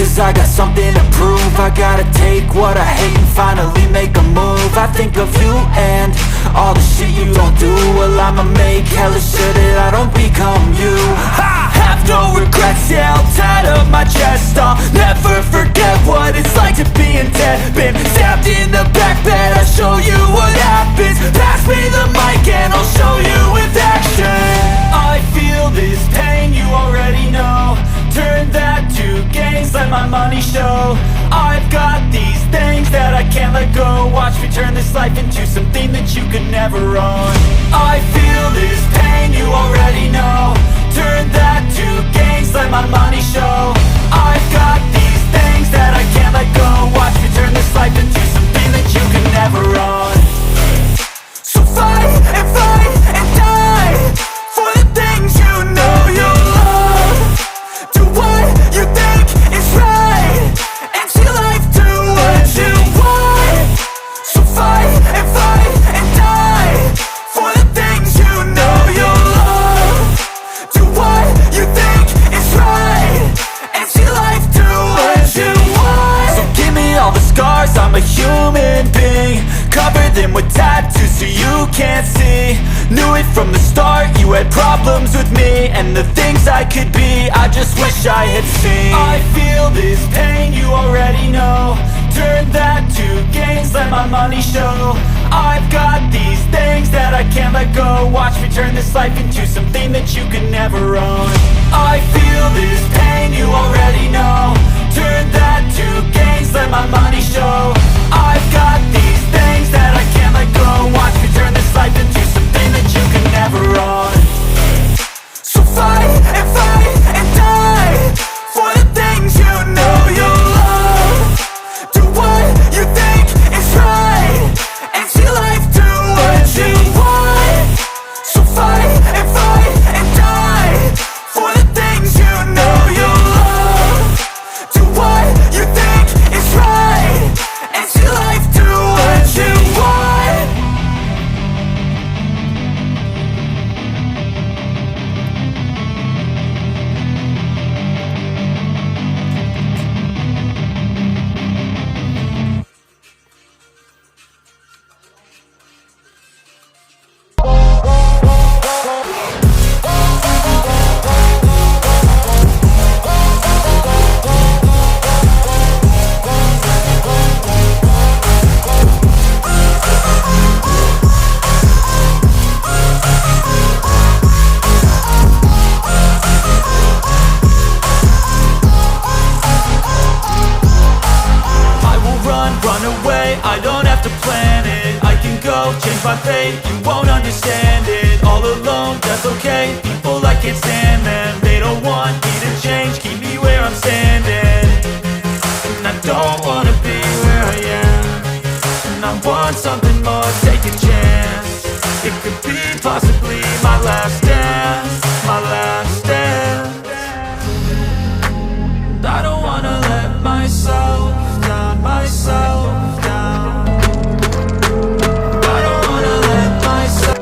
cause I got something to prove. I gotta take what I hate and finally make a move. I think of you and all the shit you don't do. Well, I'ma make hella sure that I don't become you. I have no regrets, yeah, I'll tie up my chest. I'll never forget what it's like to be in debt. Been stabbed in the back bed, I'll show you what happens. Pass me the mic and I'll show you with action. I feel this pain, you already know. Turn that to gains, let my money show. I've got these things that I can't let go. Watch me turn this life into something that you could never own. I feel this pain, you already know. Turn that to gains, let my money show. I've got these things that I can't let go. Watch me turn this life into something that you could never own. So fight and die for the things you know you love. Do what you think is right and see life do what you want. So fight and die for the things you know you love. Do what you think is right and see life do what you want. So give me all the scars, I'm a human being. Cover them with tattoos so you can't see. Knew it from the start, you had problems with me and the things I could be, I just wish I had seen. I feel this pain, you already know. Turn that to gains, let my money show. I've got these things that I can't let go. Watch me turn this life into something that you could never own. I feel this pain, you already know. Turn that to gains, let my money show. I've got these things that I can't let go. Watch me turn this life into something that you can never own. So fight and die for the things you know you love. Do what you think is right and see life do what you want. So fight and die for the things you know you love. Do what you think is right and see life do what you want. Run away, I don't have to plan it. I can go, change my fate, you won't understand it. All alone, that's okay, people I can't stand them. They don't want me to change, keep me where I'm standing. And I don't wanna be where I am. And I want something more, take a chance. It could be possibly my last dance, my last dance. I don't wanna let myself down, myself down. I don't wanna let myself.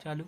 चालू।